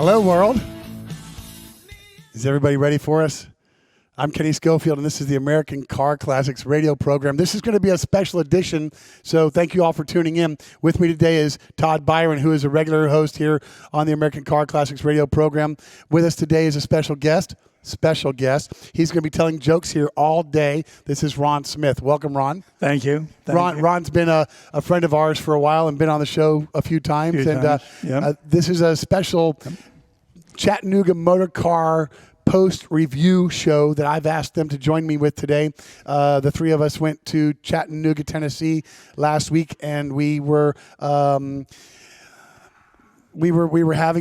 Hello, world. Is everybody ready for us? I'm Kenny Scofield, and this is the American Car Classics radio program. This is going to be a special edition, so thank you all for tuning in. With me today is Todd Biron, who is a regular host here on the American Car Classics radio program. With us today is a special guest. He's going to be telling jokes here all day. This is Ron Smith. Welcome, Ron. Thank you. Ron's been a friend of ours for a while and been on the show a few times. This is a special Chattanooga Motorcar post-review show that I've asked them to join me with today. The three of us went to Chattanooga, Tennessee last week, and we were having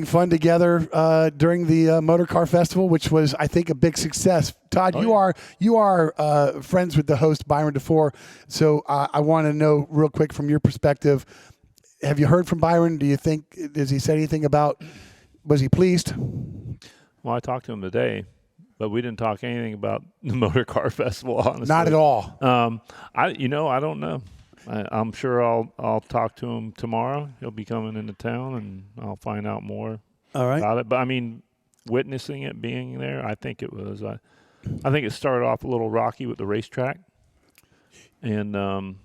fun together during the Motorcar Festival, which was, I think, a big success. Todd, you are friends with the host Biron DeFore, so I want to know real quick from your perspective. Have you heard from Biron? Does he say anything about? Was he pleased? Well, I talked to him today, but we didn't talk anything about the Motorcar Festival, honestly. Not at all. I don't know. I'm sure I'll talk to him tomorrow. He'll be coming into town, and I'll find out more about it. But I mean, witnessing it, being there, I think it was. I think it started off a little rocky with the racetrack, and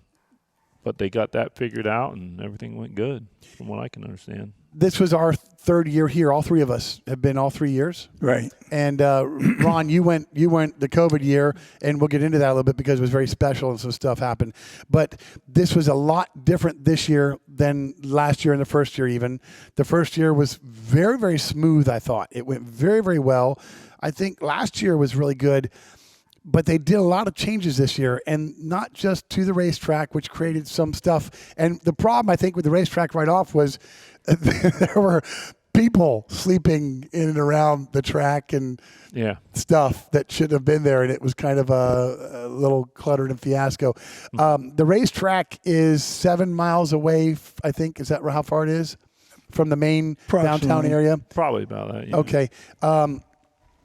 but they got that figured out, and everything went good, from what I can understand. This was our third year here. All three of us have been all 3 years. Right. And Ron, you went the COVID year, and we'll get into that a little bit because it was very special and some stuff happened. But this was a lot different this year than last year and the first year even. The first year was very, very smooth, I thought. It went very, very well. I think last year was really good. But they did a lot of changes this year, and not just to the racetrack, which created some stuff. And the problem, I think, with the racetrack right off was there were people sleeping in and around the track and stuff that shouldn't have been there, and it was kind of a little cluttered and fiasco. The racetrack is 7 miles away, I think. Is that how far it is from the main downtown area? Probably about that, yeah. Okay.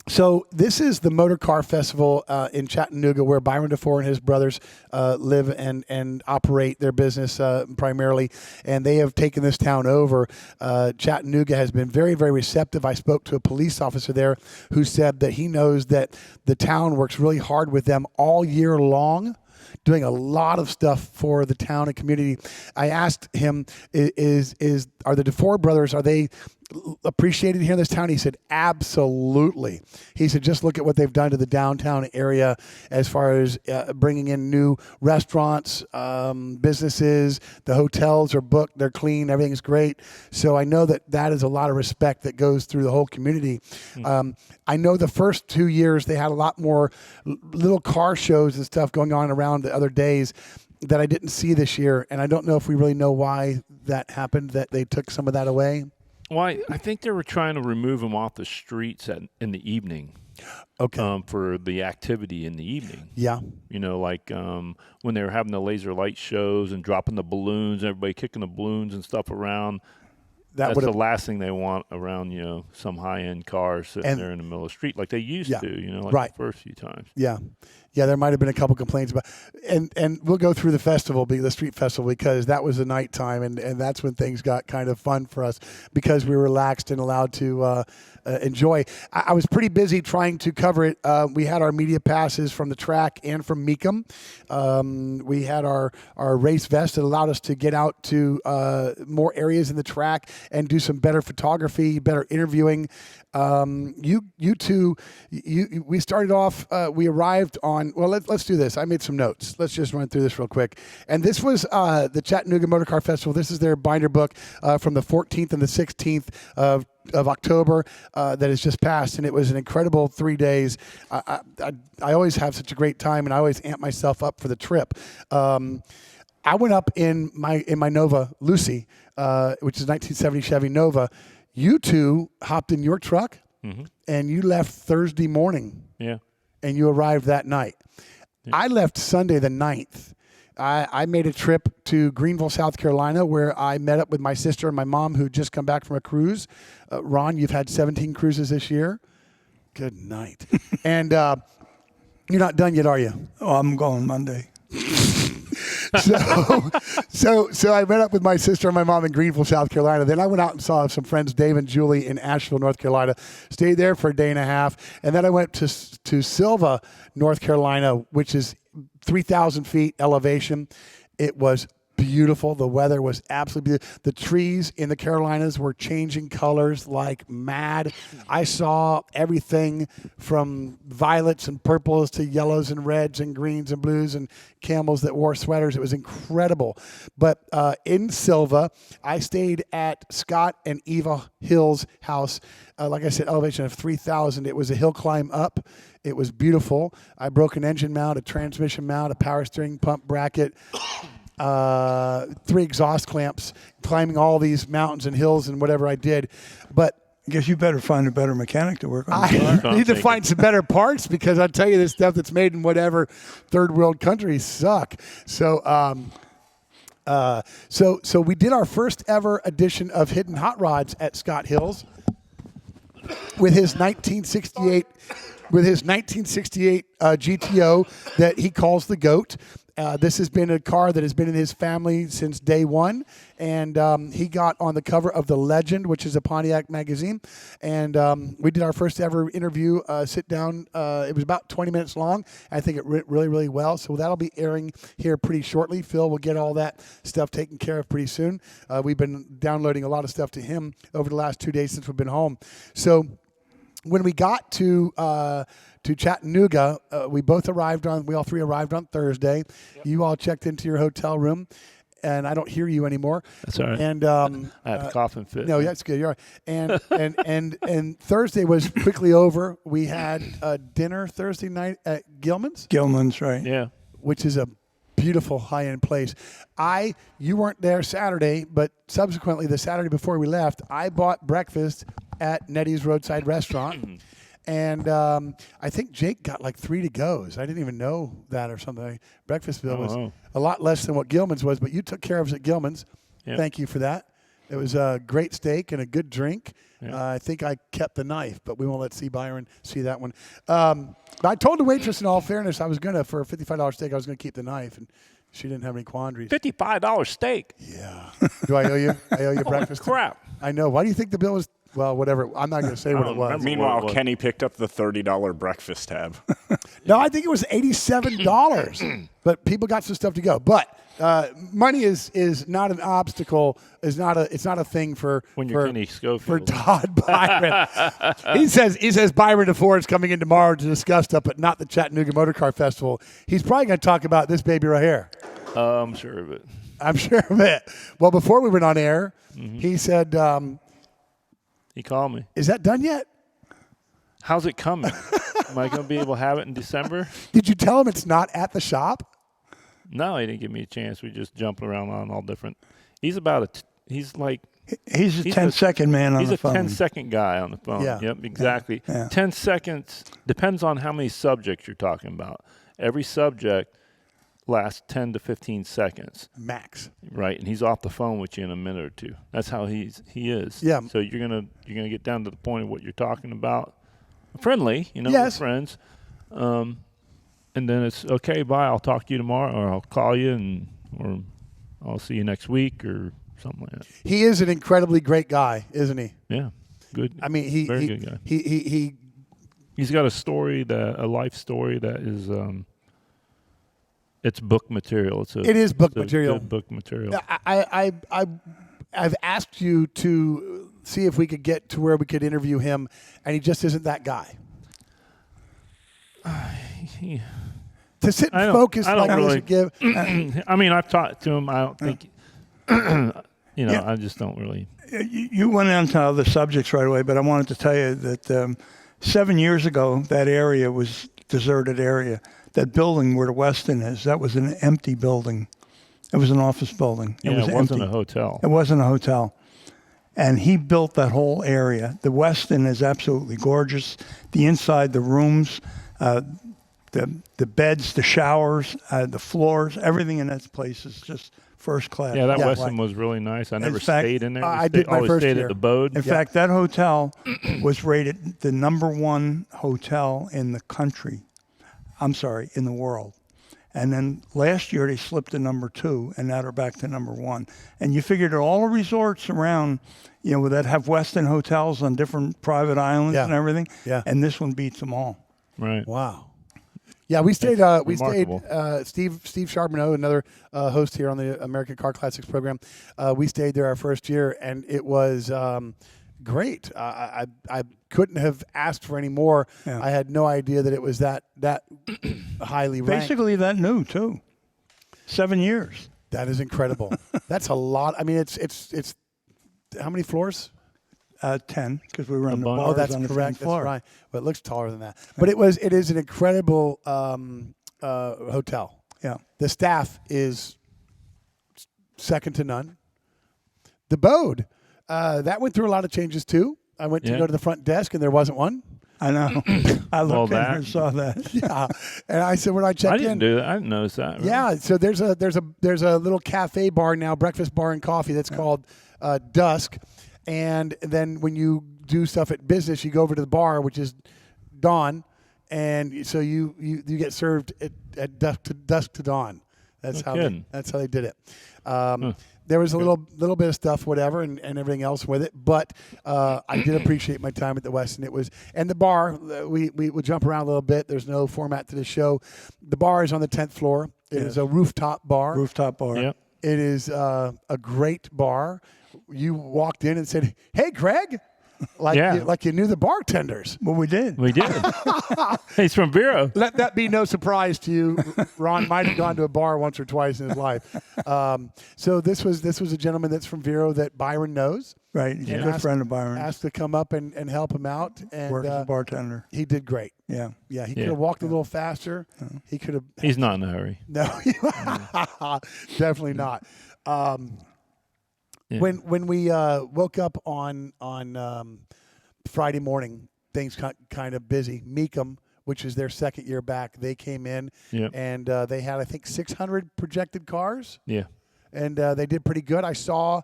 So this is the Motorcar Festival in Chattanooga, where Biron DeFore and his brothers live and operate their business primarily, and they have taken this town over. Chattanooga has been very, very receptive. I spoke to a police officer there who said that he knows that the town works really hard with them all year long, doing a lot of stuff for the town and community. I asked him, are the DeFore brothers, are they appreciated here in this town? He said, absolutely. He said, just look at what they've done to the downtown area as far as bringing in new restaurants, businesses. The hotels are booked, they're clean, everything's great. So I know that is a lot of respect that goes through the whole community. I know the first 2 years they had a lot more little car shows and stuff going on around the other days that I didn't see this year. And I don't know if we really know why that happened, that they took some of that away. Well, I think they were trying to remove them off the streets in the evening. Okay. For the activity in the evening. Yeah. You know, like when they were having the laser light shows and dropping the balloons, everybody kicking the balloons and stuff around. That's the last thing they want around, some high-end cars sitting there in the middle of the street like they used to, the first few times. Yeah. Yeah, there might have been a couple complaints about, and we'll go through the street festival, because that was the nighttime, and that's when things got kind of fun for us because we were relaxed and allowed to enjoy. I was pretty busy trying to cover it. We had our media passes from the track and from Mecum. We had our race vest that allowed us to get out to more areas in the track and do some better photography, better interviewing. You two, we started off, we arrived on, well, let's do this. I made some notes. Let's just run through this real quick. And this was the Chattanooga Motorcar Festival. This is their binder book from the 14th and the 16th of October that has just passed, and it was an incredible 3 days. I always have such a great time, and I always amp myself up for the trip. I went up in my Nova Lucy, which is a 1970 Chevy Nova. You two hopped in your truck, and you left Thursday morning. Yeah. And you arrived that night. Yeah. I left Sunday the 9th. I made a trip to Greenville, South Carolina, where I met up with my sister and my mom, who had just come back from a cruise. Ron, you've had 17 cruises this year. Good night. And you're not done yet, are you? Oh, I'm going Monday. So I met up with my sister and my mom in Greenville, South Carolina. Then I went out and saw some friends, Dave and Julie, in Asheville, North Carolina. Stayed there for a day and a half, and then I went to Silva, North Carolina, which is 3,000 feet elevation. It was beautiful. The weather was absolutely beautiful. The trees in the Carolinas were changing colors like mad. I saw everything from violets and purples to yellows and reds and greens and blues and camels that wore sweaters. It was incredible. But in Silva, I stayed at Scott and Eva Hill's house. Like I said, elevation of 3,000. It was a hill climb up. It was beautiful. I broke an engine mount, a transmission mount, a power steering pump bracket, 3 exhaust clamps, climbing all these mountains and hills and whatever I did. But I guess you better find a better mechanic to work on. I need to find some better parts, because I tell you, this stuff that's made in whatever third world countries suck. So we did our first ever edition of Hidden Hot Rods at Scott Hills with his 1968 GTO that he calls the GOAT. This has been a car that has been in his family since day one, and he got on the cover of The Legend, which is a Pontiac magazine, and we did our first ever interview, sit down. It was about 20 minutes long. I think it went really, really well, so that'll be airing here pretty shortly. Phil will get all that stuff taken care of pretty soon. We've been downloading a lot of stuff to him over the last 2 days since we've been home. So when we got to Chattanooga, we all three arrived on Thursday. Yep. You all checked into your hotel room, and I don't hear you anymore. That's all right. And I have a coughing fit. No, that's good. You're all right. And Thursday was quickly over. We had dinner Thursday night at Gilman's. Gilman's, right? Yeah. Which is a beautiful high-end place. You weren't there Saturday, but subsequently the Saturday before we left, I bought breakfast at Nettie's Roadside Restaurant. And I think Jake got like 3 to-goes. I didn't even know that or something. Breakfast bill was a lot less than what Gilman's was, but you took care of us at Gilman's. Yep. Thank you for that. It was a great steak and a good drink. Yep. I think I kept the knife, but we won't let Biron see that one. I told the waitress, in all fairness, I was going to, for a $55 steak, I was going to keep the knife, and she didn't have any quandaries. $55 steak? Yeah. Do I owe you? I owe you breakfast? Crap. I know. Why do you think the bill was? Well, whatever. I'm not going to say what it was. Meanwhile, Kenny picked up the $30 breakfast tab. No, I think it was $87. But people got some stuff to go. But money is not an obstacle. It's not a thing for Kenny Scofield. For Todd Biron. he says Biron DeFord's coming in tomorrow to discuss stuff, but not the Chattanooga Motorcar Festival. He's probably going to talk about this baby right here. I'm sure of it. I'm sure of it. Well, before we went on air, he said. He called me. Is that done yet? How's it coming? Am I going to be able to have it in December? Did you tell him it's not at the shop? No, he didn't give me a chance. We just jumped around on all different. He's a 10-second man on the phone. He's a 10-second guy on the phone. Yeah. Yep, exactly. Yeah. 10 seconds depends on how many subjects you're talking about. Every subject lasts 10 to 15 seconds max. Right, and he's off the phone with you in a minute or two. That's how he is. Yeah. So you're gonna get down to the point of what you're talking about. Friendly, yes. We're friends. And then it's okay. Bye. I'll talk to you tomorrow, or I'll call you, or I'll see you next week, or something like that. He is an incredibly great guy, isn't he? Yeah, good. I mean, very good guy. He's got a life story that is. It's book material. It is book material. Good book material. I've asked you to see if we could get to where we could interview him, and he just isn't that guy. To sit and focus like really, he should give. I mean, I've talked to him. I don't think, I just don't really. You went into other subjects right away, but I wanted to tell you that 7 years ago, that area was a deserted area. That building where the Westin is, that was an empty building. It was an office building. It wasn't a hotel. It wasn't a hotel. And he built that whole area. The Westin is absolutely gorgeous. The inside, the rooms, the beds, the showers, the floors, everything in that place is just first class. Yeah, that Westin was really nice. I never stayed in there. I did my first stayed year. At the Bode. In fact, that hotel was rated the #1 hotel in the country. I'm sorry, in the world. And then last year they slipped to number 2, and now they're back to number 1. And you figured all the resorts around, that have Westin hotels on different private islands and everything. Yeah. And this one beats them all. Right. Wow. Yeah, we stayed. Remarkable. Steve Charbonneau, another host here on the American Car Classics program. We stayed there our first year, and it was great. I couldn't have asked for any more. Yeah. I had no idea that it was that highly ranked. Basically that new too. 7 years. That is incredible. That's a lot. I mean, it's how many floors? 10, because we were on the bunch. bars Oh, that's on the correct. 10th floor. That's right. But it looks taller than that. But it is an incredible hotel. Yeah. The staff is second to none. The Bode, that went through a lot of changes too. I went to Yeah. go to the front desk and there wasn't one. I know. I looked in that. there and saw that. Yeah, and I said when I checked I didn't in, do that. I didn't notice that. Really. yeah. So there's a little cafe bar now, breakfast bar and coffee that's called Dusk, and then when you do stuff at business, you go over to the bar, which is Dawn, and so you get served at dusk to dawn. That's how they did it. There was a little bit of stuff, whatever, and everything else with it. But I did appreciate my time at the Westin. It was, and the bar. We would jump around a little bit. There's no format to the show. The bar is on the 10th floor. It is a rooftop bar. Rooftop bar. Yep. It is a great bar. You walked in and said, "Hey, Greg," like you knew the bartenders. Well, we did. We did. He's from Biron. Let that be no surprise to you. Ron might have gone to a bar once or twice in his life. So this was a gentleman that's from Vero that Biron knows. Right. He's a And good friend of Biron. Asked to come up and help him out. And Worked as a bartender. he did great. Yeah. Yeah, he could have walked a little faster. He could have. He's not in a hurry. No, definitely not. Yeah. When we woke up on Friday morning, things got kind of busy. Meekum, which is their second year back, they came in Yep. and they had, I think, 600 projected cars, Yeah. and they did pretty good. I saw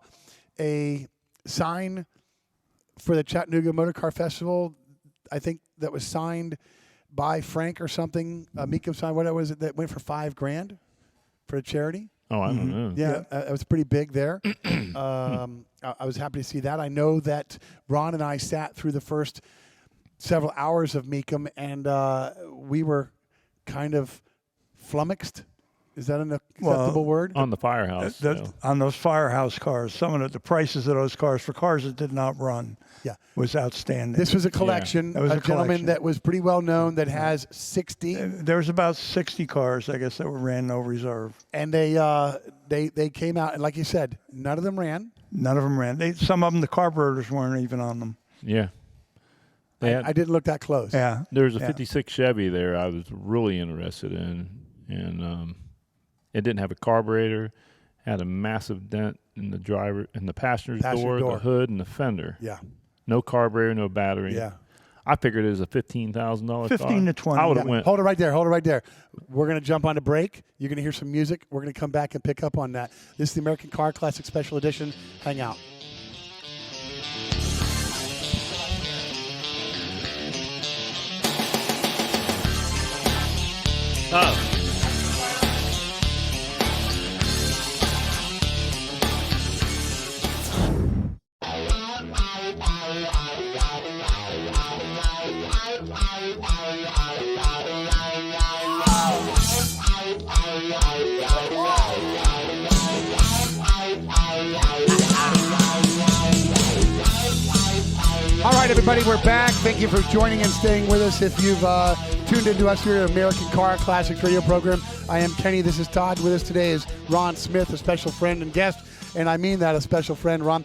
a sign for the Chattanooga Motorcar Festival, I think that was signed by Frank or something, a Meekum sign, whatever was it, that went for $5,000 for a charity. Oh, I don't know. Yeah, it was pretty big there. I was happy to see that. I know that Ron and I sat through the first several hours of Meekum, and we were kind of flummoxed. Is that an acceptable word? On the firehouse. On those firehouse cars, some of the prices of those cars for cars that did not run was outstanding. This was a collection. That was a a gentleman collection. that was pretty well known that has 60. There was about 60 cars, I guess, that were ran no reserve. And they came out, and like you said, none of them ran. None of them ran. Some of them, the carburetors weren't even on them. Yeah. I didn't look that close. Yeah. There was a 56 Chevy there I was really interested in, and it didn't have a carburetor, had a massive dent in the passenger's door, the hood, and the fender. Yeah. No carburetor, no battery. Yeah. I figured it was a $15,000 car. 15 to 20. I would have went. Hold it right there. Hold it right there. We're going to jump on a break. You're going to hear some music. We're going to come back and pick up on that. This is the American Car Classic Special Edition. Hang out. Oh. All right, everybody, we're back. Thank you for joining and staying with us. If you've tuned into us here at American Car Classics radio program, I am Kenny. This is Todd. With us today is Ron Smith, a special friend and guest, and I mean that, a special friend. Ron,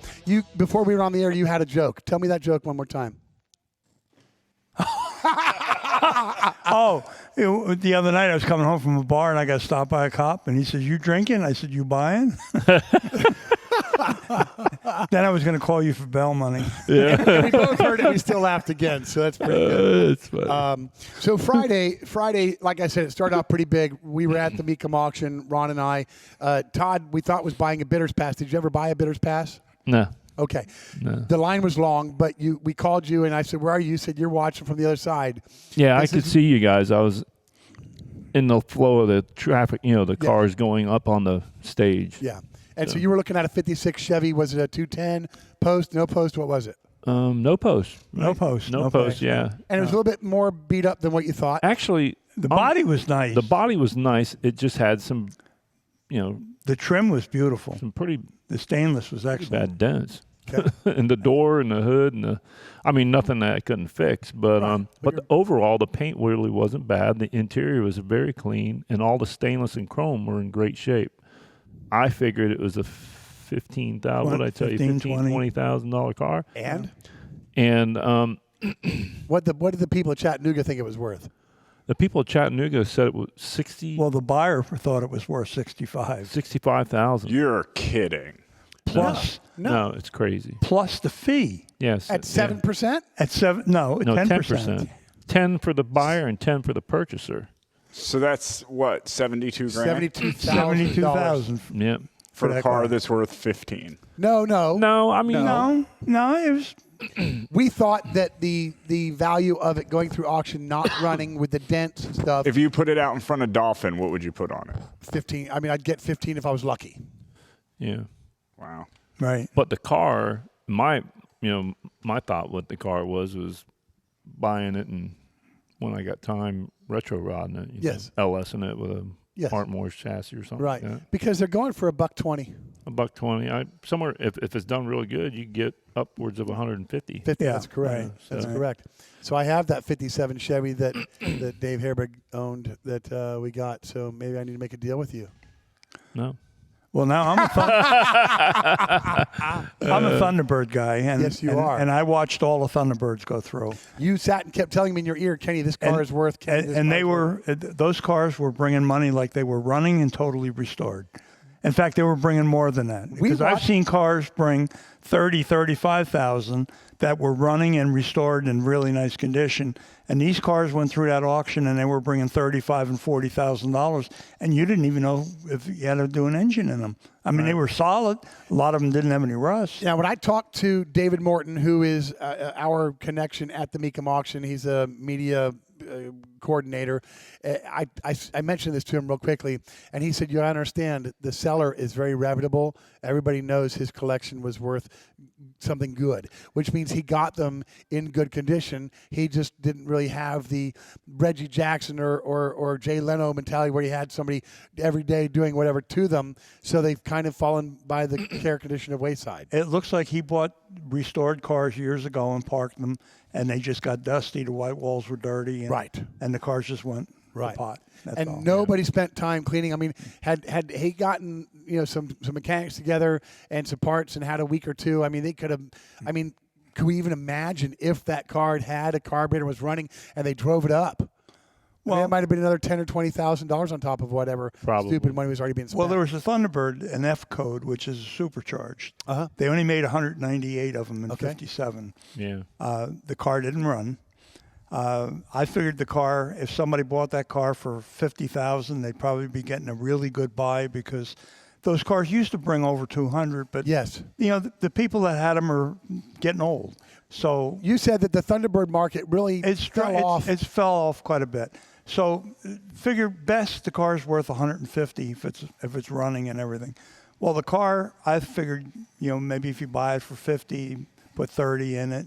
before we were on the air, you had a joke. Tell me that joke one more time. The other night I was coming home from a bar and I got stopped by a cop and he says, "You drinking?" I said, "You buying?" Then I was going to call you for bail money. Yeah. We both heard it. We still laughed again, so that's pretty good. That's funny. So Friday, like I said, it started out pretty big. We were at the Meekum auction, Ron and I. Todd, we thought was buying a bidder's pass. Did you ever buy a bidder's pass? No. Okay. No. The line was long, but we called you, and I said, "Where are you?" You said, "You're watching from the other side." Yeah, I could see you guys. I was in the flow of the traffic, the cars going up on the stage. Yeah. And so you were looking at a 56 Chevy. Was it a 210 post, no post? What was it? No post. Right? No post. No post, yeah. And it was a little bit more beat up than what you thought. Actually, The body was nice. the body was nice. It just had some, The trim was beautiful. some pretty The stainless was excellent. bad dents. Okay. And the door and the hood and nothing that I couldn't fix. But overall, the paint really wasn't bad. The interior was very clean, and all the stainless and chrome were in great shape. I figured it was a $15,000. What did I tell you? $20,000 car. And what did the people of Chattanooga think it was worth? the people of Chattanooga said it was 60. Well, the buyer thought it was worth 65. 65,000. You're kidding. Plus, No, it's crazy. plus the fee Yes. At 7%? at 7. No, No, 10%. 10 for the buyer and 10 for the purchaser. So that's what, 72 grand? $72,000. Yeah. For a that car car. that's worth 15. No. No, I mean, No, it was. We thought that the value of it going through auction, not running with the dents and stuff, If you put it out in front of Dolphin, what would you put on it? 15. I mean, I'd get 15 if I was lucky. yeah. Wow. Right. But the car, my thought with the car was buying it, and when I got time, retro rodding it. Yes. LS-ing it with a Yes. Art Moore's chassis or something. Right. Like that. Because they're going for $120. $120. Somewhere, if it's done really good, you get upwards of 150. 50, Yeah, that's correct. right. That's Right. correct. So I have that 57 Chevy that Dave Herberg owned that we got. So maybe I need to make a deal with you. No. Well, now I'm a Thunderbird guy, and Yes, you are. And I watched all the Thunderbirds go through. You sat and kept telling me in your ear, Kenny, this car is worth. Kenny, this And car they is worth. were those cars were bringing money like they were running and totally restored. In fact, they were bringing more than that because I've seen cars bring 30, 35,000 that were running and restored in really nice condition. And these cars went through that auction and they were bringing $35,000 and $40,000, and you didn't even know if you had to do an engine in them. I mean, they were solid. A lot of them didn't have any rust. Now, when I talked to David Morton, who is our connection at the Mecum auction, he's a media coordinator. I mentioned this to him real quickly, and he said, "You understand, the seller is very reputable. Everybody knows his collection was worth something good, which means he got them in good condition. He just didn't really have the Reggie Jackson or Jay Leno mentality where he had somebody every day doing whatever to them. So they've kind of fallen by the care condition of wayside." It looks like he bought restored cars years ago and parked them, and they just got dusty. The white walls were dirty. And, Right. And the cars just went Right. to pot. That's And all. nobody spent time cleaning. I mean, had he gotten some mechanics together and some parts and had a week or two, I mean, they could have. I mean, could we even imagine if that car had a carburetor was running and they drove it up? Well, it might have been another $10,000 or $20,000 on top of whatever stupid money was already being spent. Well, there was a Thunderbird, an F code, which is supercharged. They only made 198 of them in 57. Yeah. The car didn't run. I figured the car, if somebody bought that car for $50,000, they'd probably be getting a really good buy because those cars used to bring over 200. But yes, the people that had them are getting old. So you said that the Thunderbird market really fell off. It's fell off quite a bit. So figure best the car's worth 150 if it's running and everything. Well, the car, I figured, maybe if you buy it for 50, put 30 in it,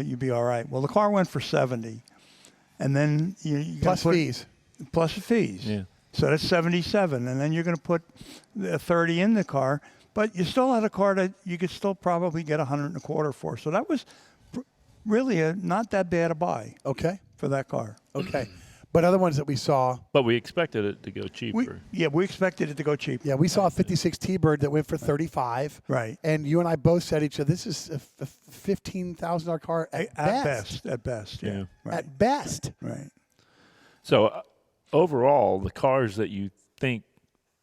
you'd be all right. Well, the car went for 70, and then you plus fees. Plus the fees. Yeah. So that's 77, and then you're going to put 30 in the car, but you still had a car that you could still probably get 125 for. So that was really not that bad a buy. Okay. For that car. Okay. But other ones that we saw. But we expected it to go cheaper. We expected it to go cheaper. Yeah, we saw a 56 T-Bird that went for 35. Right. And you and I both said each other, this is a $15,000 car at best. At best, yeah. Right. At best. Right. So overall, the cars that you think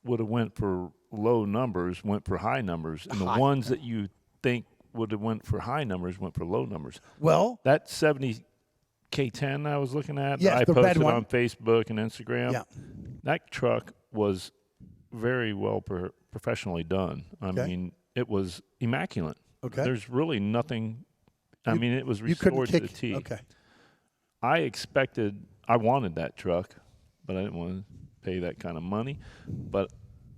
would have went for low numbers went for high numbers, and the ones that you think would have went for high numbers went for low numbers. Well, that 70 K10 I was looking at, yes, I the posted red one on Facebook and Instagram. Yeah. That truck was very well professionally done. I mean, it was immaculate. Okay. There's really nothing. I mean, it was restored to the T. Okay. I wanted that truck. but I didn't want to pay that kind of money. But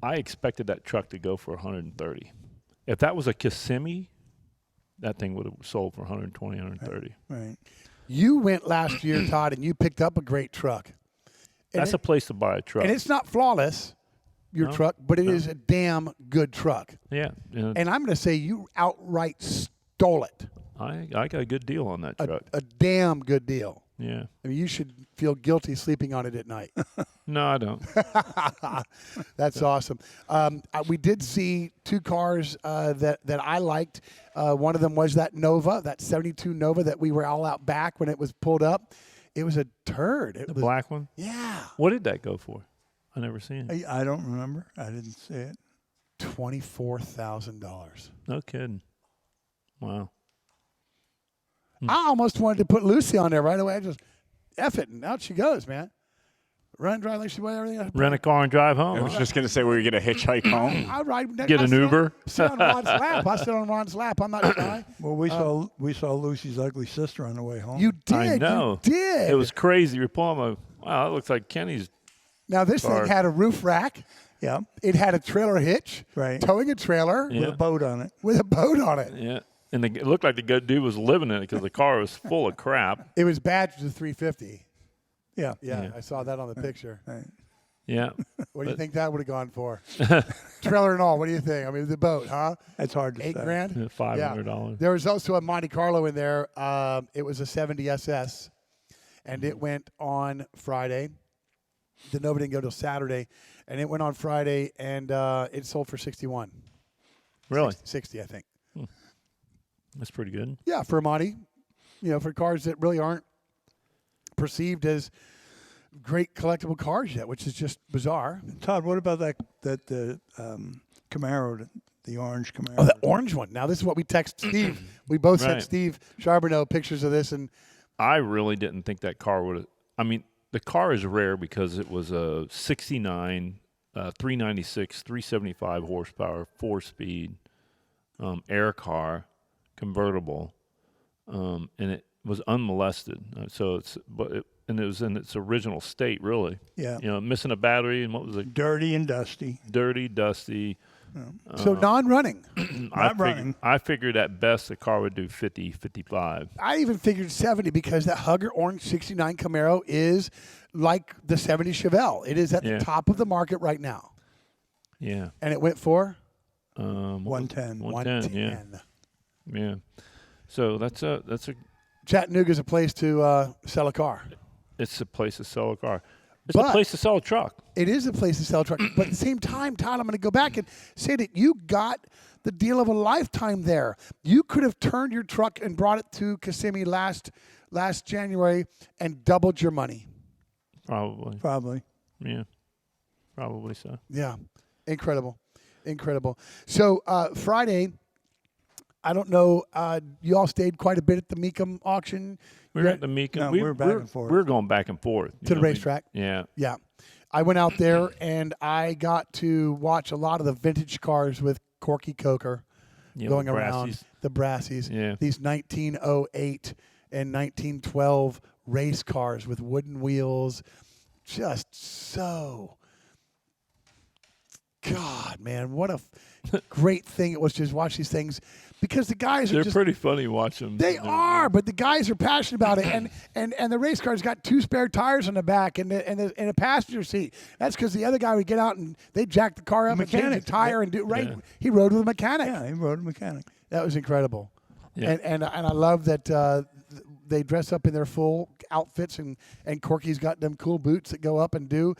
I expected that truck to go for 130. If that was a Kissimmee, that thing would have sold for 120, 130. Right. You went last year, Todd, and you picked up a great truck. That's a place to buy a truck. And it's not flawless, your truck, but it is a damn good truck. Yeah. And I'm going to say you outright stole it. I got a good deal on that truck. A damn good deal. Yeah. I mean, you should feel guilty sleeping on it at night. No, I don't. That's awesome. We did see two cars that I liked. One of them was that Nova, that 72 Nova that we were all out back when it was pulled up. It was a turd. It The was, black one? Yeah. What did that go for? I never seen it. I don't remember. I didn't see it. $24,000. No kidding. Wow. I almost wanted to put Lucy on there right away. I just, F it, and out she goes, man. Run, drive like she weighed everything. Rent a car and drive home. I was just going to say, we get a hitchhike home. I ride next. Get an Uber. Sit on Ron's lap. I sit on Ron's lap. I'm not shy. Well, we saw Lucy's ugly sister on the way home. You did. I know. You did. It was crazy. You're pulling wow, that looks like Kenny's. Now, this car. thing had a roof rack. Yeah. It had a trailer hitch. Right. Towing a trailer. Yeah. With a boat on it. With a boat on it. Yeah. And it looked like the good dude was living in it because the car was full of crap. It was badged to 350. Yeah. Yeah, I saw that on the picture. Right. Yeah. What do you think that would have gone for? Trailer and all. What do you think? I mean, the boat, huh? That's hard to say. $8,000? $500. There was also a Monte Carlo in there. It was a 70 SS, and it went on Friday. The Nova didn't go till Saturday, and it went on Friday, and it sold for 61. Really? 60, I think. That's pretty good. Yeah, for a Monte, for cars that really aren't perceived as great collectible cars yet, which is just bizarre. Todd, what about that Camaro, the orange Camaro? Oh, the orange one. Now, this is what we text Steve. We both sent Right. Steve Charbonneau pictures of this, and I really didn't think that car would have. I mean, the car is rare because it was a 69, 396, 375 horsepower, 4-speed air car, convertible, and it was unmolested. So and it was in its original state, really. Yeah. Missing a battery and what was it? Dirty and dusty. Dirty, dusty. so non-running. Running. I figured at best the car would do 50, 55. I even figured 70 because that Hugger Orange 69 Camaro is like the 70 Chevelle. It is at the top of the market right now. Yeah. And it went for? 110. 110, yeah. So that's a Chattanooga's a place to sell a car. it's a place to sell a car. It's But- a place to sell a truck. It is a place to sell a truck. But at the same time, Todd, I'm going to go back and say that you got the deal of a lifetime there. You could have turned your truck and brought it to Kissimmee last January and doubled your money. Probably. Yeah. Probably so. Yeah. Incredible. So Friday, I don't know, you all stayed quite a bit at the Mecum auction. We were at the Mecum. No, we were back and forth. We were going back and forth. To the racetrack? Yeah. Yeah. I went out there and I got to watch a lot of the vintage cars with Corky Coker going around. The Brassies. Yeah. These 1908 and 1912 race cars with wooden wheels. Just so... God, man, what a great thing it was to just watch these things because the guys are They're just pretty funny watching them. They are, but the guys are passionate about it, and the race car's got 2 spare tires on the back and a passenger seat. That's because the other guy would get out and they jack the car up and change the tire and do right. Yeah. He rode with a mechanic. Yeah, he rode a mechanic. That was incredible. Yeah. And I love that they dress up in their full outfits and Corky's got them cool boots that go up and do.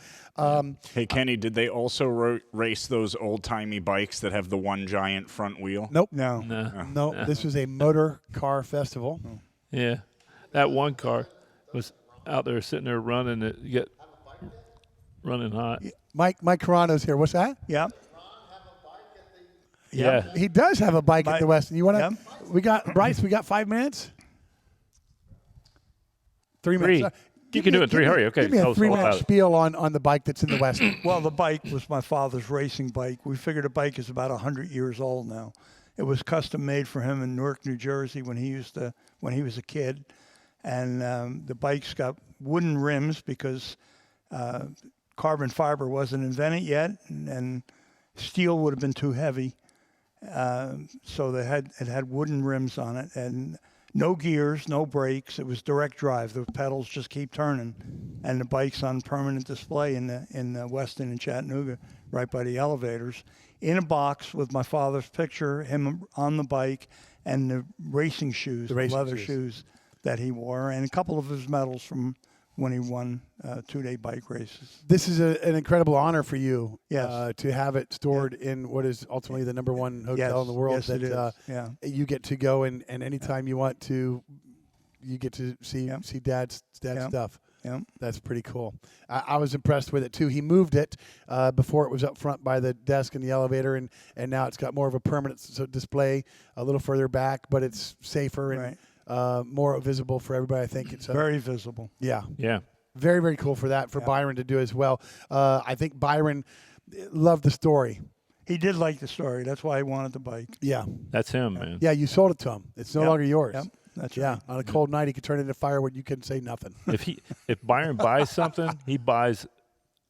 Hey, Kenny, did they also race those old-timey bikes that have the one giant front wheel? Nope. No. No, this was a motor car festival. Yeah. That one car was out there sitting there running it, running hot. Mike Carano's here. What's that? Yeah. Yeah. He does have a bike at the Westin. You want to? Yep. We got Bryce. We got 5 minutes. 3 minutes. You can do it in 3. Hurry. Okay. Give me Tell a us all 3-minute about it. spiel on the bike that's in the Westin. Well, the bike was my father's racing bike. We figured a bike is about 100 years old now. It was custom made for him in Newark, New Jersey when he was a kid. And the bike's got wooden rims because Carbon fiber wasn't invented yet, and steel would have been too heavy. So it had wooden rims on it, and no gears, no brakes. It was direct drive. The pedals just keep turning, and the bike's on permanent display in the Westin in Chattanooga, right by the elevators, in a box with my father's picture, him on the bike, and the racing shoes, the leather shoes that he wore, and a couple of his medals from when he won 2-day bike races. This is an incredible honor for you. Yes. To have it stored in what is ultimately the #1 hotel in the world. Yes, it is. You get to go and anytime you want to, you get to see Dad's stuff. Yeah. That's pretty cool. I was impressed with it too. He moved it before it was up front by the desk in the elevator, and now it's got more of a permanent display a little further back, but it's safer and more visible for everybody. I think it's very visible. Yeah. Yeah. Very, very cool for Biron to do as well. I think Biron loved the story. He did like the story. That's why he wanted the bike. Yeah. That's him, man. Yeah, you sold it to him. It's no longer yours. Yep. That's yeah. right. On a cold night, he could turn it into firewood. You couldn't say nothing. If Biron buys something, he buys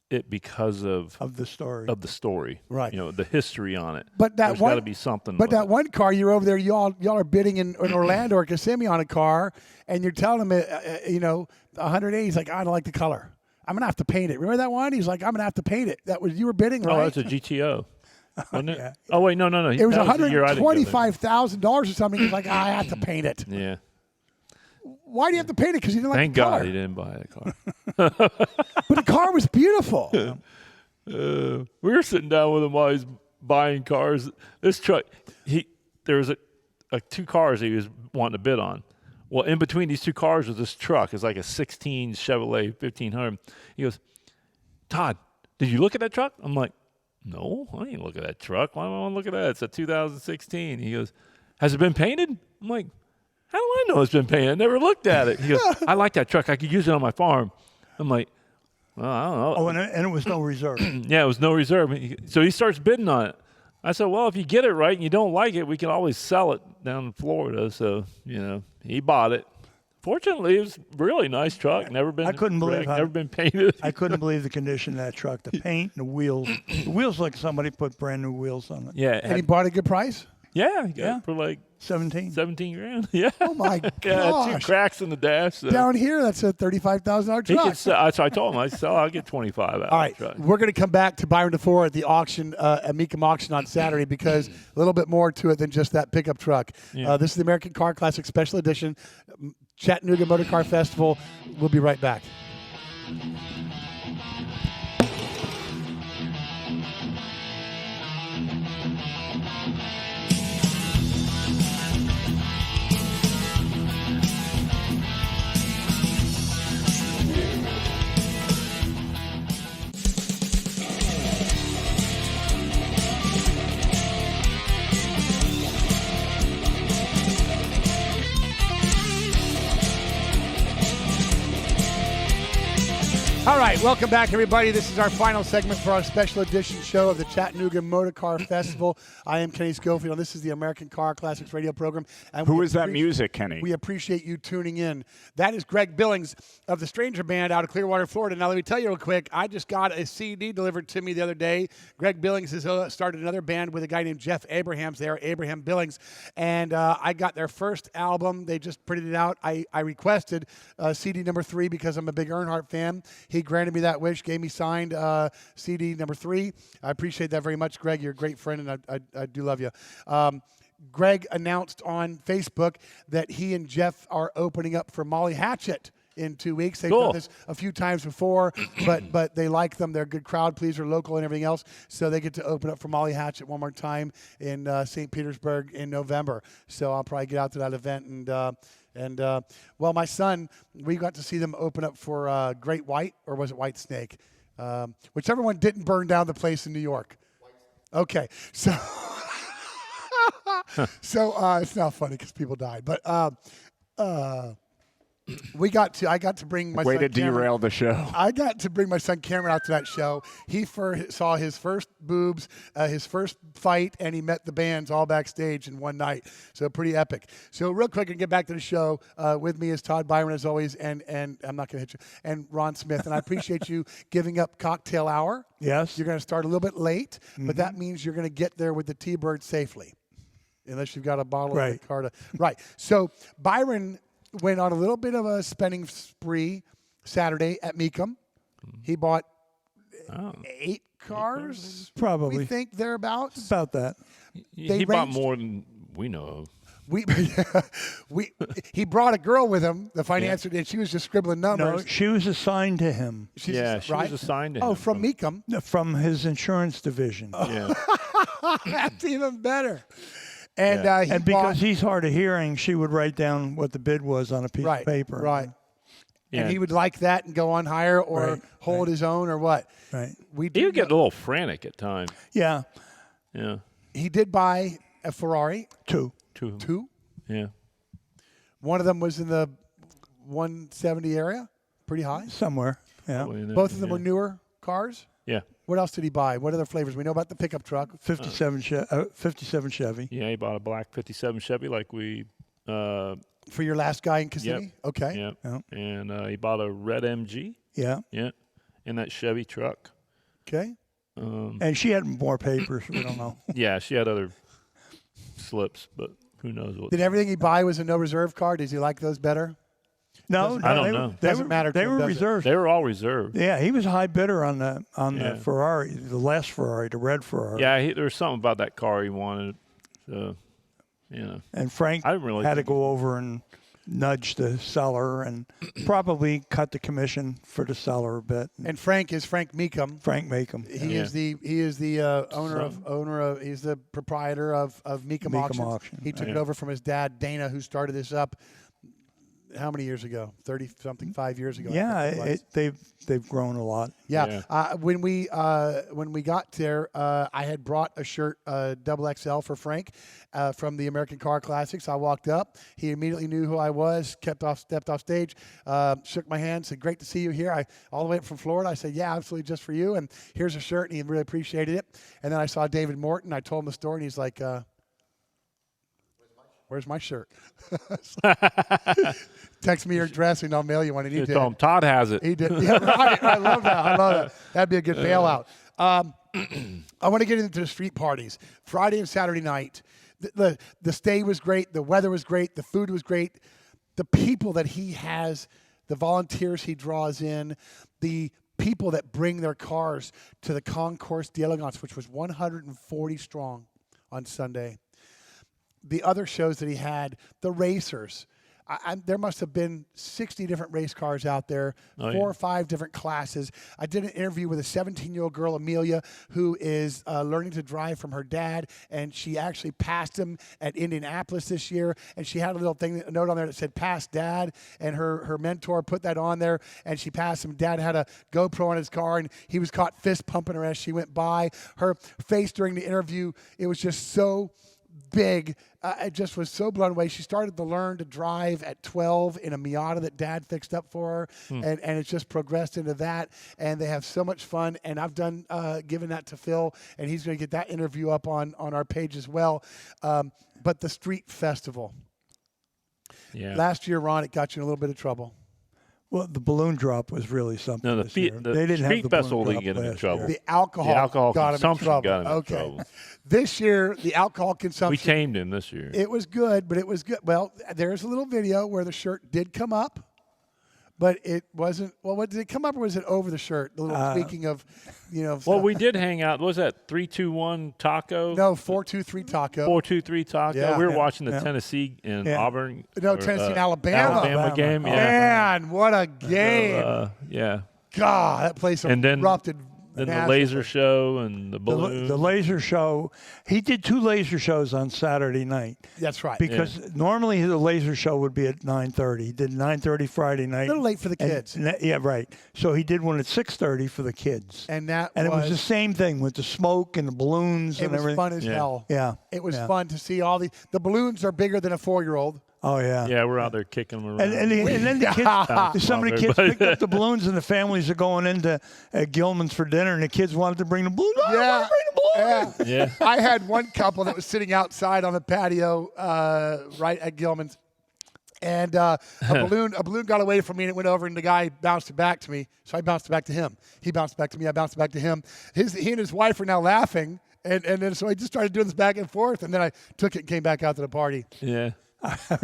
it because of the story. Right. You know, the history on it. But there's got to be something. But that one car you're over there, y'all are bidding in Orlando or Kissimmee on a car, and you're telling him, 180. He's like, I don't like the color. I'm gonna have to paint it. Remember that one? He's like, I'm gonna have to paint it. That was you were bidding, right? Oh, that's a GTO. Wasn't it? Oh wait, no. It was $125,000 or something. He's like, I have to paint it. Yeah. Why do you have to paint it? Because you didn't like Thank the color. God he didn't buy the car. But the car was beautiful. We were sitting down with him while he's buying cars. This truck, there was two cars he was wanting to bid on. Well, in between these two cars was this truck. It's like a 16 Chevrolet 1500. He goes, Todd, did you look at that truck? I'm like, no, I didn't look at that truck. Why do I want to look at that? It's a 2016. He goes, has it been painted? I'm like, how do I know it's been painted? I never looked at it. He goes, I like that truck. I could use it on my farm. I'm like, well, I don't know. Oh, and it was no reserve. Yeah, it was no reserve. So he starts bidding on it. I said, well, if you get it right and you don't like it, we can always sell it down in Florida. So, he bought it. Fortunately, it was a really nice truck. Never been never been painted. I couldn't believe the condition of that truck. The paint, the wheels. The wheels like somebody put brand new wheels on it. Yeah. And he bought a good price? Yeah, he got it for like 17 grand. Yeah. Oh my gosh. Yeah, 2 cracks in the dash. So. Down here, that's a $35,000 truck. So I told him, I'll get 25 out of All right, we're going to come back to Biron DeFore at the auction, Amicum auction on Saturday, because a little bit more to it than just that pickup truck. Yeah. This is the American Car Classic Special Edition, Chattanooga Motorcar Festival. We'll be right back. All right, welcome back, everybody. This is our final segment for our special edition show of the Chattanooga Motorcar Festival. I am Kenny Scofield, and this is the American Car Classics radio program. And Who is that music, Kenny? We appreciate you tuning in. That is Greg Billings of the Stranger Band out of Clearwater, Florida. Now, let me tell you real quick, I just got a CD delivered to me the other day. Greg Billings has started another band with a guy named Jeff Abrahams there, Abraham Billings, and I got their first album. They just printed it out. I requested CD number 3 because I'm a big Earnhardt fan. He granted me that wish, gave me signed CD number 3. I appreciate that very much, Greg. You're a great friend, and I do love you. Greg announced on Facebook that he and Jeff are opening up for Molly Hatchet in 2 weeks. They've done this a few times before, but they like them. They're a good crowd pleaser, local and everything else. So they get to open up for Molly Hatchet one more time in St. Petersburg in November. So I'll probably get out to that event. And well, my son, we got to see them open up for Great White, or was it White Snake? Whichever one didn't burn down the place in New York. Okay, so so it's not funny because people died, but I got to bring my Way son to derail the show. I got to bring my son Cameron out to that show. He saw his first boobs, his first fight, and he met the bands all backstage in one night. So pretty epic. So real quick, and get back to the show. With me is Todd Biron as always, and I'm not going to hit you, and Ron Smith. And I appreciate you giving up cocktail hour. Yes. You're going to start a little bit late, but that means you're going to get there with the T-Bird safely, unless you've got a bottle of the Carta. Right. So Biron went on a little bit of a spending spree Saturday at Meekum. He bought 8 cars, probably. we think thereabouts. About that. He bought more than we know of. He brought a girl with him, the financier, and she was just scribbling numbers. No, she was assigned to him. She was assigned to him. Oh, from Meekum? From his insurance division. Yeah. That's even better. And because he's hard of hearing, she would write down what the bid was on a piece of paper. Right. Yeah. And he would like that and go on higher or hold his own or what. Right. He would get a little frantic at times. Yeah. Yeah. He did buy a Ferrari. 2. 2? Yeah. One of them was in the 170 area, pretty high. Somewhere. Yeah. Both of them were newer cars. Yeah. What else did he buy? What other flavors? We know about the pickup truck. 57 Chevy. Yeah, he bought a black 57 Chevy like we For your last guy in Kissimmee? Yep. Okay. Yep. Yep. And he bought a red MG. Yeah. Yeah. In that Chevy truck. Okay. And she had more papers. We don't know. Yeah, she had other slips, but who knows what. Did everything he buy was a no reserve car? Does he like those better? No, I don't know. Doesn't matter to They him, were does it? reserved. They were all reserved. Yeah, he was a high bidder on the Yeah. Ferrari, the last Ferrari, the red Ferrari. Yeah, there was something about that car he wanted. So, And Frank I didn't really had to think go over and nudge the seller and probably cut the commission for the seller a bit. And Frank is Frank Meekum. Frank Makem. He is the owner of he's the proprietor of Meekum Auctions. He took it over from his dad Dana, who started this up. How many years ago? 30-something, 5 years ago. Yeah, they've grown a lot. Yeah. When we got there, I had brought a shirt, double XL for Frank, from the American Car Classics. I walked up. He immediately knew who I was. Stepped off stage, shook my hand, said, "Great to see you here." All the way up from Florida. I said, "Yeah, absolutely, just for you." And here's a shirt, and he really appreciated it. And then I saw David Morton. I told him the story, and he's like, "Where's my shirt?" Text me your address and I'll mail you one. And he did. told him Todd has it. He did. Yeah, right. I love that. That'd be a good bailout. I want to get into the street parties. Friday and Saturday night. The stay was great. The weather was great. The food was great. The people that he has, the volunteers he draws in, the people that bring their cars to the Concourse d'Elegance, which was 140 strong on Sunday. The other shows that he had, the racers. There must have been 60 different race cars out there, 4 or 5 different classes. I did an interview with a 17-year-old girl, Amelia, who is learning to drive from her dad, and she actually passed him at Indianapolis this year, and she had a note on there that said, "Pass Dad," and her mentor put that on there, and she passed him. Dad had a GoPro on his car, and he was caught fist pumping her as she went by. Her face during the interview, it was just so big. I just was so blown away. She started to learn to drive at 12 in a Miata that Dad fixed up for her, and it's just progressed into that. And they have so much fun. And I've done given that to Phil, and he's going to get that interview up on our page as well. But the street festival. Yeah. Last year, Ron, it got you in a little bit of trouble. Well, the balloon drop was really something. No, this year. the They didn't street have the festival balloon didn't get drop him in last trouble. year. The alcohol got him in consumption trouble. got him in Okay. trouble. This year, the alcohol consumption. We tamed him this year. It was good, but it was good. Well, there's a little video where the shirt did come up, but it wasn't. Well, what did it come up, or was it over the shirt? The little tweaking of, Well, stuff. we did hang out. What was that 3-2-1 taco? No, 4-2-3 taco. 4-2-3 taco. Yeah. We were Yeah. watching the Tennessee and Auburn. No, Tennessee and Alabama. Alabama game. Yeah. Man, what a game! Yeah. God, that place And then- erupted. Then the massively. laser show and the balloon. The laser show. He did 2 laser shows on Saturday night. That's right. Because normally the laser show would be at 9:30. He did 9:30 Friday night. A little late for the kids. Yeah, right. So he did one at 6:30 for the kids. And it was the same thing with the smoke and the balloons It and was everything. fun as hell. Yeah. It was fun to see all the balloons are bigger than a 4-year-old. Oh yeah. Yeah, we're out there kicking them around. And then the kids, some of the kids picked up the balloons, and the families are going into Gilman's for dinner, and the kids wanted to bring the balloons. Oh, I want to bring the balloons. Yeah. I had one couple that was sitting outside on the patio right at Gilman's, and a balloon got away from me, and it went over, and the guy bounced it back to me. So I bounced it back to him. He bounced it back to me. I bounced it back to him. He and his wife are now laughing, and then so I just started doing this back and forth, and then I took it and came back out to the party. Yeah. I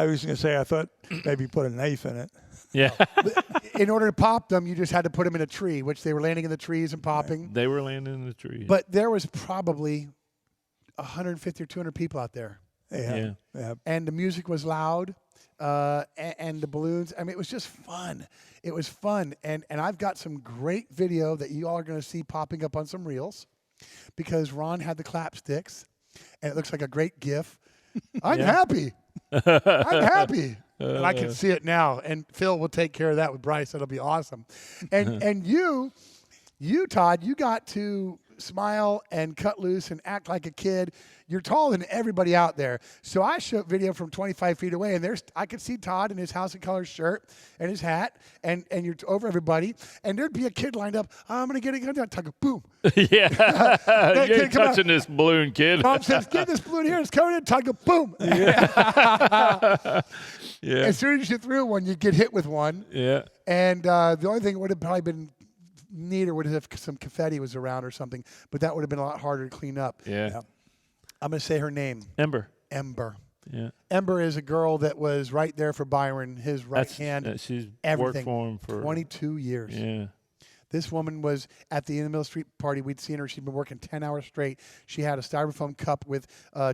was gonna say I thought maybe put a knife in it. Yeah. In order to pop them, you just had to put them in a tree, which they were landing in the trees and popping. They were landing in the trees. But there was probably 150 or 200 people out there. Yeah. And the music was loud, and the balloons. I mean, it was just fun. It was fun. And I've got some great video that you all are going to see popping up on some reels because Ron had the clap sticks, and it looks like a great GIF. I'm happy. I'm happy. And I can see it now. And Phil will take care of that with Bryce. That'll be awesome. And you, Todd, you got to smile and cut loose and act like a kid. You're taller than everybody out there. So I shot video from 25 feet away, and I could see Todd in his House of Colors shirt and his hat, and you're over everybody. And there'd be a kid lined up. I'm going to get it. Tug, boom. Yeah. You ain't touching this balloon, kid. Mom says, get this balloon here. It's coming in. Tug, boom. Yeah. As soon as you threw one, you'd get hit with one. Yeah. And the only thing would have probably been neater would have if some confetti was around or something, but that would have been a lot harder to clean up. Yeah. I'm going to say her name. Ember. Yeah. Ember is a girl that was right there for Biron, his right hand. She's everything. worked for him for 22 years. Yeah. This woman was at the In the Mill Street party. We'd seen her. She'd been working 10 hours straight. She had a styrofoam cup with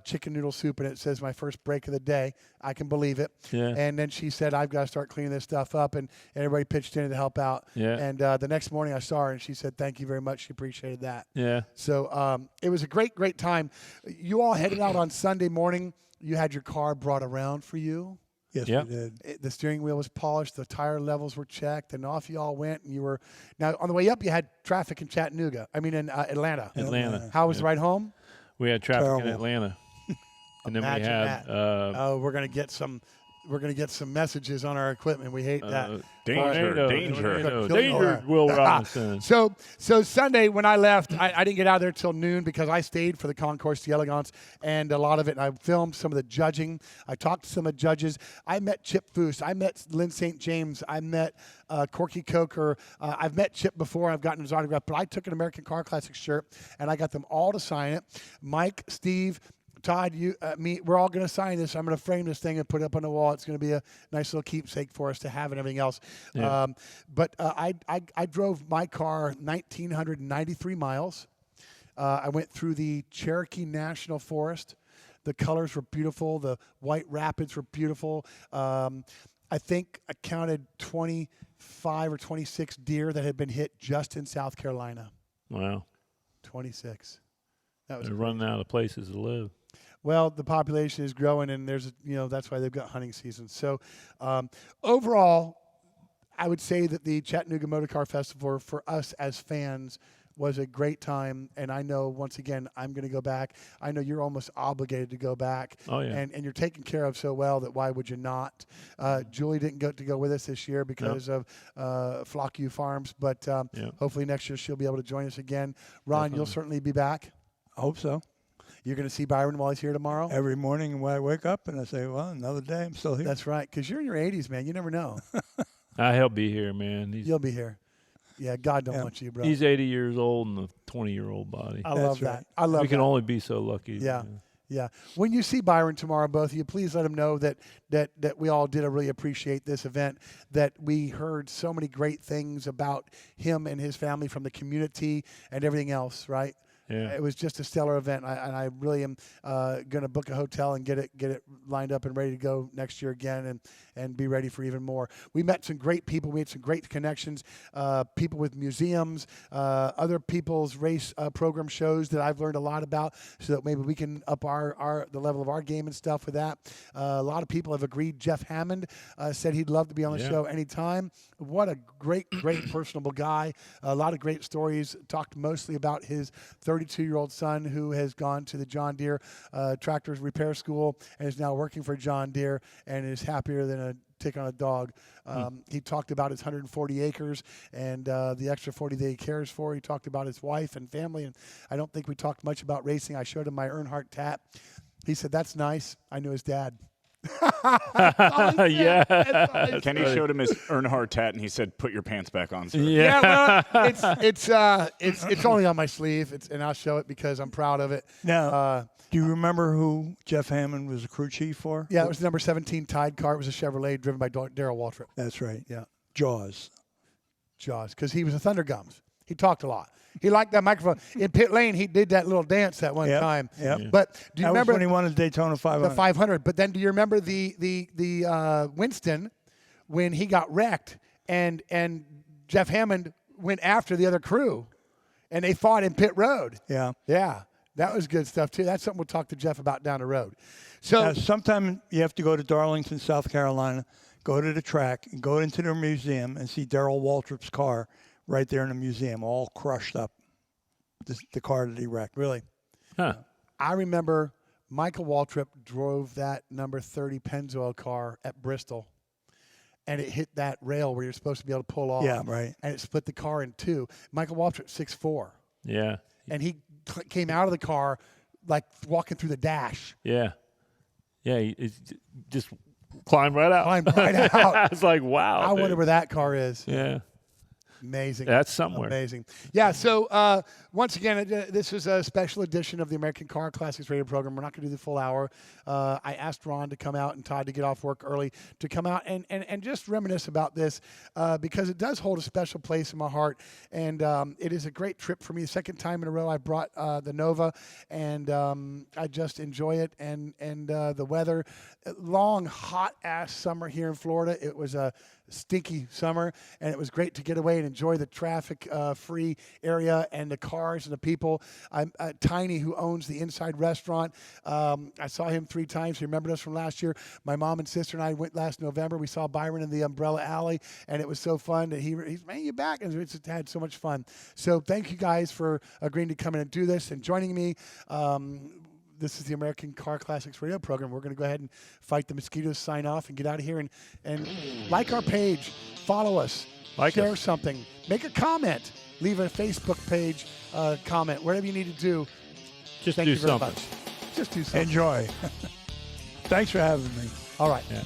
chicken noodle soup, and it says, my first break of the day. I can believe it. Yeah. And then she said, I've got to start cleaning this stuff up, and everybody pitched in to help out. Yeah. And the next morning I saw her, and she said, thank you very much. She appreciated that. Yeah. So it was a great, great time. You all headed out on Sunday morning. You had your car brought around for you. Yes, Yep. we did. The steering wheel was polished, the tire levels were checked, and off you all went. And you were now on the way up. You had traffic in Atlanta. Atlanta. How was the ride home? We had traffic Terrible. in Atlanta, and then Imagine we had that. We're gonna get some. We're gonna get some messages on our equipment. We hate that. Danger. Danger, Will Robinson. So Sunday when I left, I didn't get out of there till noon because I stayed for the Concourse d'Elegance and a lot of it. I filmed some of the judging. I talked to some of the judges. I met Chip Foose. I met Lynn St. James. I met Corky Coker. I've met Chip before. I've gotten his autograph, but I took an American Car Classics shirt and I got them all to sign it. Mike, Steve, Todd, me, we're all going to sign this. I'm going to frame this thing and put it up on the wall. It's going to be a nice little keepsake for us to have and everything else. Yeah. But I drove my car 1,993 miles. I went through the Cherokee National Forest. The colors were beautiful. The white rapids were beautiful. I think I counted 25 or 26 deer that had been hit just in South Carolina. Wow. 26. That was They're running out of places to live. Well, the population is growing, and that's why they've got hunting season. So, overall, I would say that the Chattanooga Motorcar Festival for us as fans was a great time. And I know, once again, I'm going to go back. I know you're almost obligated to go back. Oh, yeah. And you're taken care of so well that why would you not? Julie didn't get to go with us this year because of Flock U Farms, but hopefully next year she'll be able to join us again. Ron, Definitely. You'll certainly be back. I hope so. You're going to see Biron while he's here tomorrow? Every morning when I wake up and I say, well, another day, I'm still here. That's right, because you're in your 80s, man. You never know. He'll be here, man. You'll be here. Yeah, God don't want you, bro. He's 80 years old in a 20-year-old body. I love that. I love that. We can only be so lucky. Yeah. Yeah. When you see Biron tomorrow, both of you, please let him know that we all did really appreciate this event, that we heard so many great things about him and his family from the community and everything else, right? Yeah. It was just a stellar event, and I really am going to book a hotel and get it lined up and ready to go next year again, and be ready for even more. We met some great people. We had some great connections. People with museums, other people's race program shows that I've learned a lot about, so that maybe we can up the level of our game and stuff with that. A lot of people have agreed. Jeff Hammond said he'd love to be on the show anytime. What a great personable guy. A lot of great stories. Talked mostly about his 30 32-year-old son who has gone to the John Deere tractor repair school and is now working for John Deere and is happier than a tick on a dog. He talked about his 140 acres and the extra 40 that he cares for. He talked about his wife and family, and I don't think we talked much about racing. I showed him my Earnhardt tat. He said, "That's nice. I knew his dad." Yeah. Kenny showed him his Earnhardt tat, and he said, "Put your pants back on, sir." Yeah, well, it's only on my sleeve, and I'll show it because I'm proud of it. Now, do you remember who Jeff Hammond was a crew chief for? Yeah, it was the number 17 Tide car. It was a Chevrolet driven by Darrell Waltrip. That's right. Yeah, Jaws, because he was a Thunder Gums. He talked a lot. He liked that microphone. In pit lane, he did that little dance that one time. Yep. But do you that remember was when he won the Daytona 500? the 500? But then do you remember the Winston when he got wrecked and Jeff Hammond went after the other crew and they fought in pit road? Yeah. Yeah. That was good stuff too. That's something we'll talk to Jeff about down the road. So sometime you have to go to Darlington, South Carolina, go to the track, and go into their museum and see Darrell Waltrip's car right there in the museum, all crushed up. The car that he wrecked. Really? Huh. I remember Michael Waltrip drove that number 30 Pennzoil car at Bristol, and it hit that rail where you're supposed to be able to pull off. Yeah, right. And it split the car in two. Michael Waltrip, 6'4". Yeah. And he came out of the car like walking through the dash. Yeah. Yeah. He just climbed right out. Climbed right out. I was like, wow. I wonder dude. where that car is. Yeah. Amazing. That's somewhere. Amazing. Yeah, so once again, this is a special edition of the American Car Classics radio program. We're not going to do the full hour. I asked Ron to come out and Todd to get off work early to come out and just reminisce about this because it does hold a special place in my heart. And it is a great trip for me. The second time in a row I brought the Nova, and I just enjoy it. And the weather, long, hot-ass summer here in Florida. It was a stinky summer, and it was great to get away and enjoy the traffic-free area and the cars and the people. Tiny, who owns the Inside Restaurant, I saw him 3 times. He remembered us from last year. My mom and sister and I went last November. We saw Biron in the Umbrella Alley, and it was so fun. That he's man, you back, and we just had so much fun. So thank you guys for agreeing to come in and do this and joining me. This is the American Car Classics radio program. We're going to go ahead and fight the mosquitoes, sign off, and get out of here. And like our page, follow us, share something, make a comment, leave a Facebook page comment, whatever you need to do. Just Thank do you very something. much. Just do something. Enjoy. Thanks for having me. All right. Yeah.